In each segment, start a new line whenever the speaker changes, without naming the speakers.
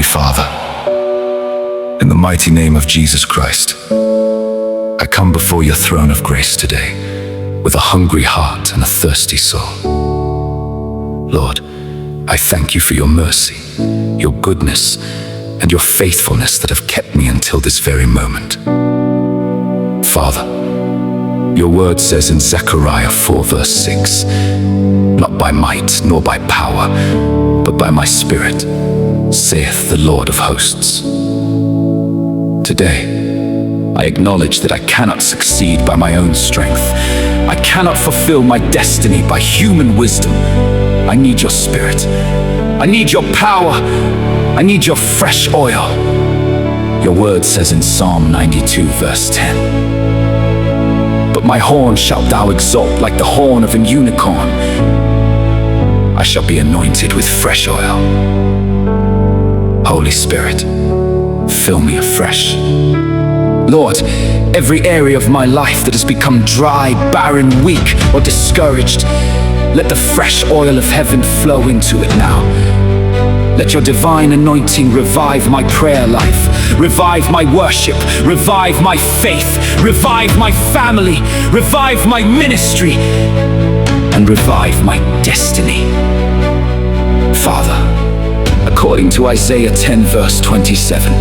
Holy Father, in the mighty name of Jesus Christ, I come before your throne of grace today with a hungry heart and a thirsty soul. Lord, I thank you for your mercy, your goodness, and your faithfulness that have kept me until this very moment. Father, your word says in Zechariah 4 verse 6, "Not by might nor by power, but by my Spirit, saith the Lord of hosts." Today, I acknowledge that I cannot succeed by my own strength. I cannot fulfill my destiny by human wisdom. I need your Spirit. I need your power. I need your fresh oil. Your word says in Psalm 92 verse 10, "But my horn shalt thou exalt like the horn of an unicorn. I shall be anointed with fresh oil." Holy Spirit, fill me afresh. Lord, every area of my life that has become dry, barren, weak, or discouraged, let the fresh oil of heaven flow into it now. Let your divine anointing revive my prayer life, revive my worship, revive my faith, revive my family, revive my ministry, and revive my destiny. Father, according to Isaiah 10 verse 27,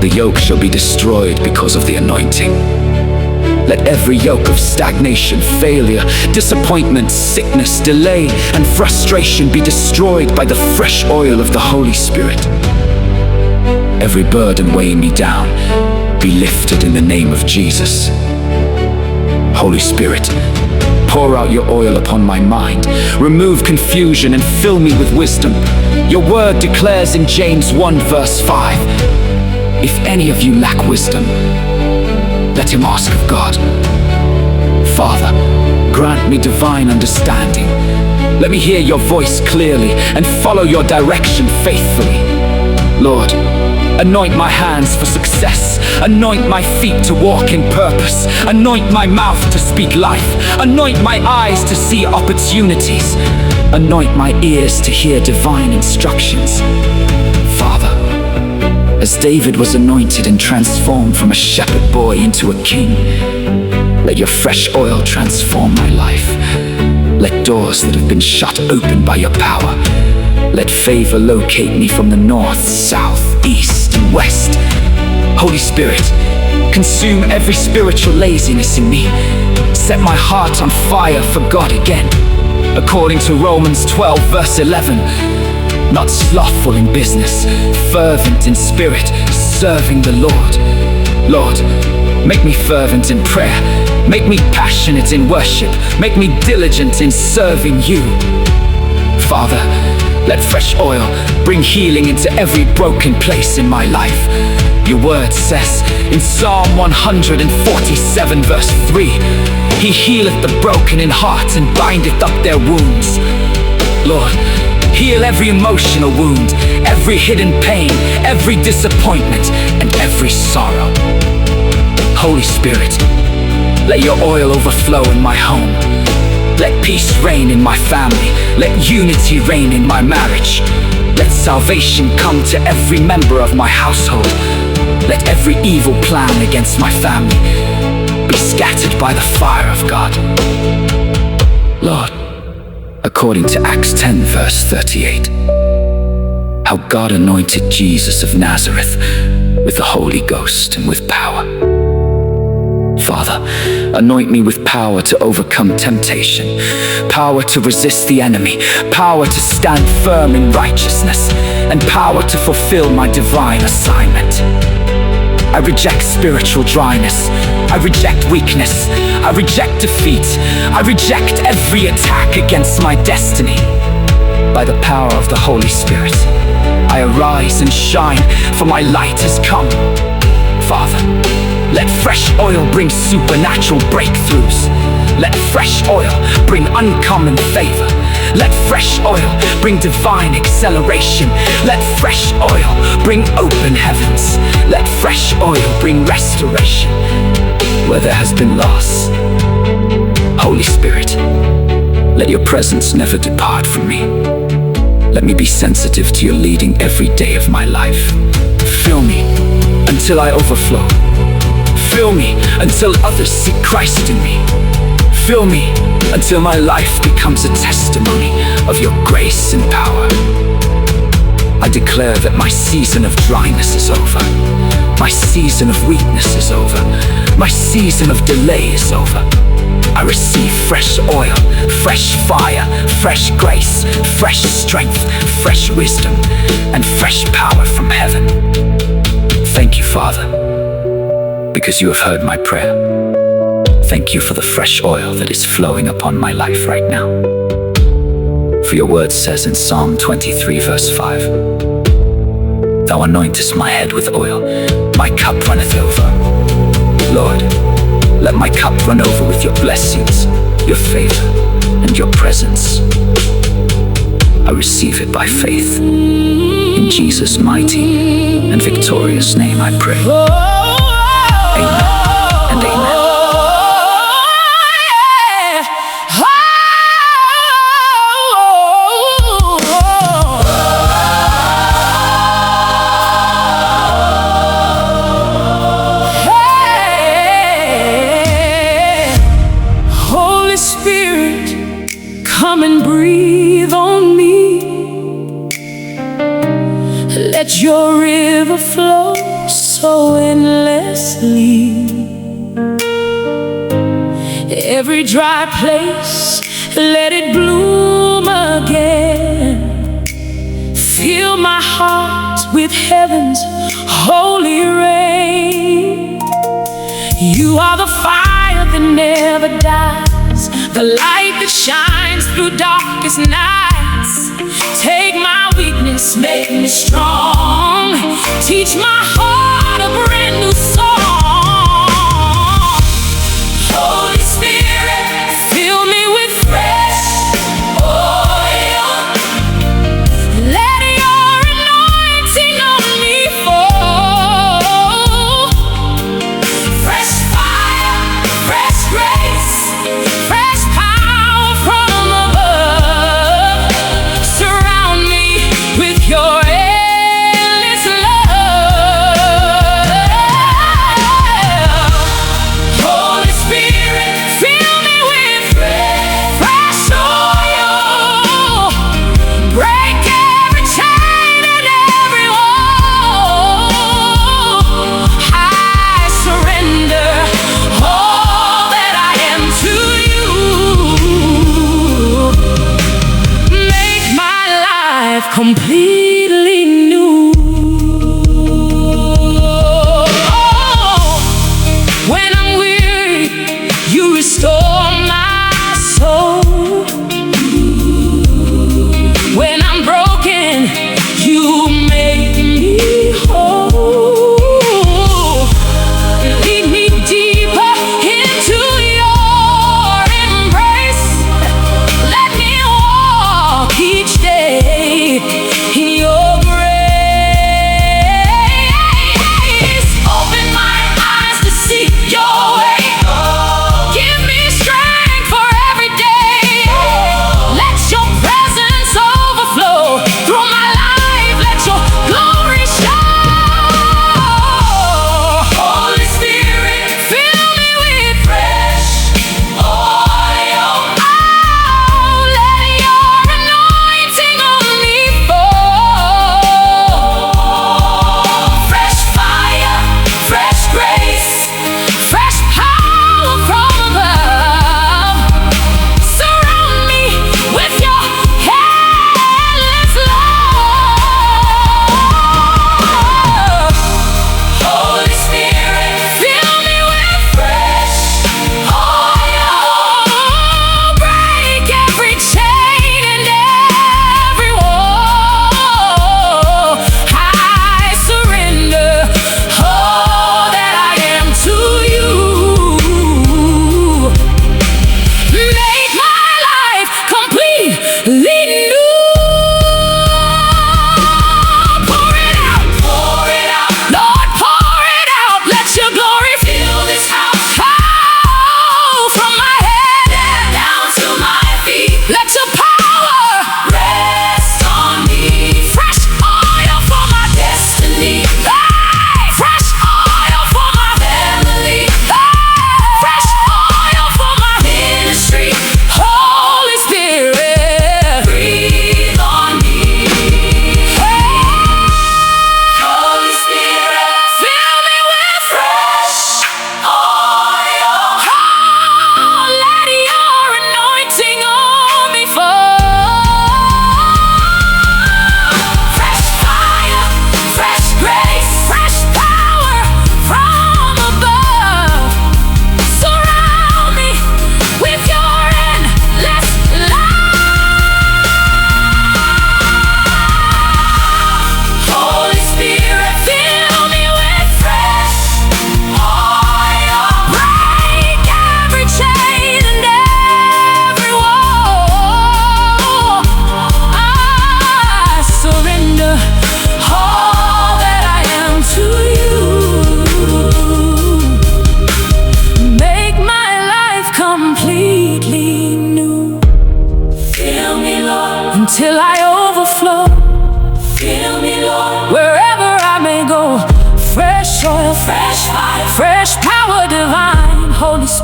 the yoke shall be destroyed because of the anointing. Let every yoke of stagnation, failure, disappointment, sickness, delay, and frustration be destroyed by the fresh oil of the Holy Spirit. Every burden weighing me down be lifted in the name of Jesus. Holy Spirit, pour out your oil upon my mind, remove confusion, and fill me with wisdom. Your word declares in James 1 verse 5, "If any of you lack wisdom, let him ask of God." Father, grant me divine understanding. Let me hear your voice clearly and follow your direction faithfully. Lord, anoint my hands for success. Anoint my feet to walk in purpose. Anoint my mouth to speak life. Anoint my eyes to see opportunities. Anoint my ears to hear divine instructions. Father, as David was anointed and transformed from a shepherd boy into a king, let your fresh oil transform my life. Let doors that have been shut open by your power. Let favor locate me from the north, south, east, and west. Holy Spirit, consume every spiritual laziness in me. Set my heart on fire for God again. According to Romans 12 verse 11, "Not slothful in business, fervent in spirit, serving the Lord." Lord, make me fervent in prayer. Make me passionate in worship. Make me diligent in serving you. Father, let fresh oil bring healing into every broken place in my life. Your word says in Psalm 147 verse 3, "He healeth the broken in heart and bindeth up their wounds." Lord, heal every emotional wound, every hidden pain, every disappointment, and every sorrow. Holy Spirit, let your oil overflow in my home. Let peace reign in my family. Let unity reign in my marriage. Let salvation come to every member of my household. Let every evil plan against my family be scattered by the fire of God. Lord, according to Acts 10 verse 38, how God anointed Jesus of Nazareth with the Holy Ghost and with power. Father, anoint me with power to overcome temptation, power to resist the enemy, power to stand firm in righteousness, and power to fulfill my divine assignment. I reject spiritual dryness. I reject weakness. I reject defeat. I reject every attack against my destiny. By the power of the Holy Spirit, I arise and shine, for my light has come. Father, let fresh oil bring supernatural breakthroughs. Let fresh oil bring uncommon favor. Let fresh oil bring divine acceleration. Let fresh oil bring open heavens. Let fresh oil bring restoration where there has been loss. Holy Spirit, let your presence never depart from me. Let me be sensitive to your leading every day of my life. Fill me until I overflow. Fill me until others see Christ in me. Fill me until my life becomes a testimony of your grace and power. I declare that my season of dryness is over. My season of weakness is over. My season of delay is over. I receive fresh oil, fresh fire, fresh grace, fresh strength, fresh wisdom, and fresh power from heaven. Thank you, Father, because you have heard my prayer. Thank you for the fresh oil that is flowing upon my life right now. For your word says in Psalm 23 verse 5, Thou anointest my head with oil, my cup runneth over. Lord, let my cup run over with your blessings, your favor, and your presence. I receive it by faith. In Jesus' mighty and victorious name I pray. Amen and amen.
Come and breathe on me. Let your river flow so endlessly. Every dry place, let it bloom again. Fill my heart with heaven's holy rain. You are the fire that never dies, the light that shines through darkest nights. Take my weakness, make me strong. Teach my heart a brand new song. Holy Spirit, fill me with fresh oil. Let your anointing on me fall. Fresh fire, fresh grace, fresh power from above. Surround me with your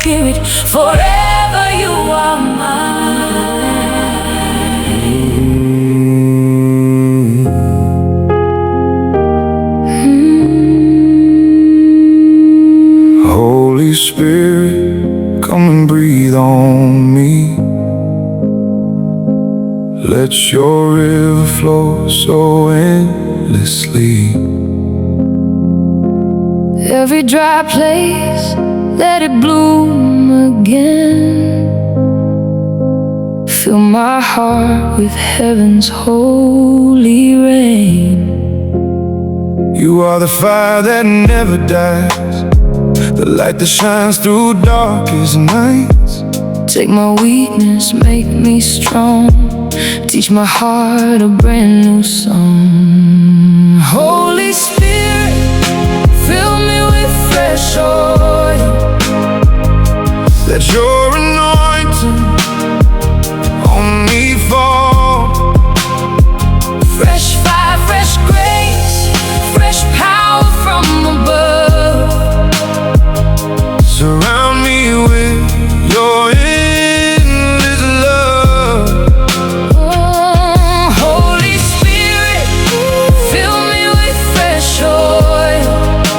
Spirit, forever you are mine.
Holy Spirit, come and breathe on me. Let your river flow so endlessly.
Every dry place, let it bloom again. Fill my heart with heaven's holy rain.
You are the fire that never dies, the light that shines through darkest nights.
Take my weakness, make me strong. Teach my heart a brand new song. Holy Spirit, fill me with fresh oil.
Let your anointing on me fall.
Fresh fire, fresh grace, fresh power from above.
Surround me with your endless love.
Holy Spirit, fill me with fresh oil.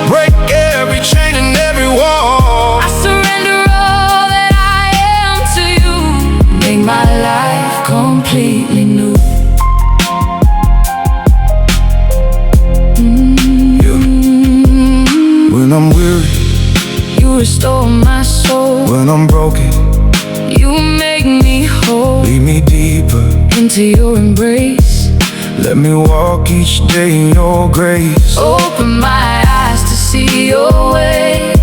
Break every chain and every wall.
I surrender all that I am to you. Make my life completely new.
When I'm weary,
You restore my soul.
when I'm broken,
You make me whole.
lead me deeper.
Into your embrace.
Let me walk each day in your grace.
Open my eyes to see your way.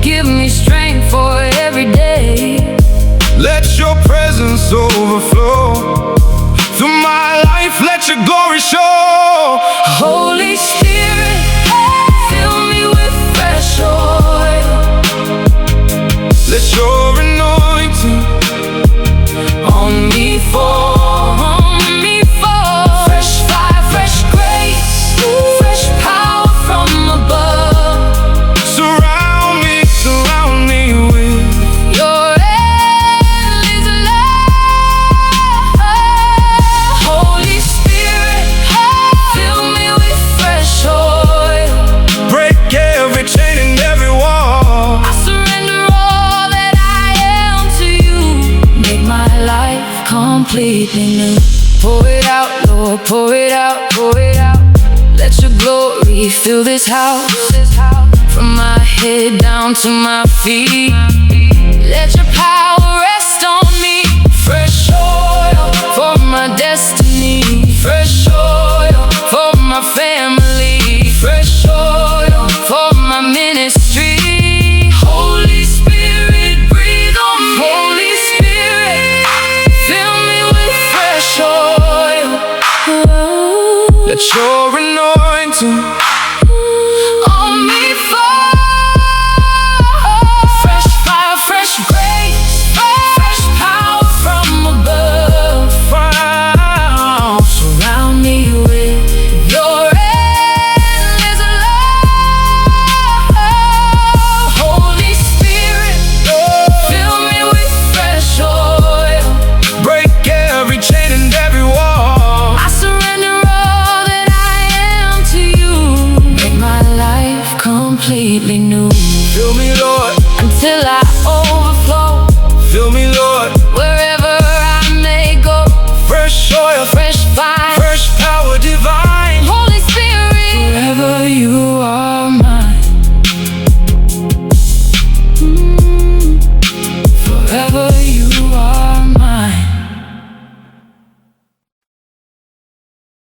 Give me strength for every day.
Let your presence overflow through my life. Let your glory show.
Holy Spirit, fill me with fresh oil.
Let your anointing
On me fall, on me fall. Fresh fire, fresh grace, fresh power from above.
surround me with
Your endless love. Holy Spirit, fill me with fresh oil.
break every chain and every wall.
I surrender all that I am to you. Make my life completely new. Pour it out, Lord, pour it out, pour it out. Let your glory fill this house. From my head down to my feet. Let your power rest on me. Fresh oil for my destiny. Fresh oil for my family. Fresh oil for my ministry. Holy Spirit, breathe on me. Holy Spirit, fill me with fresh oil.
Let your anointing
On me fall. Fresh fire, fresh grace, fresh power from above.
fall.
Surround me with your endless love. Holy Spirit, fill me with fresh oil.
Break every chain and every wall.
I surrender all that I am to you. Make my life completely new.
Fill me, Lord,
Until I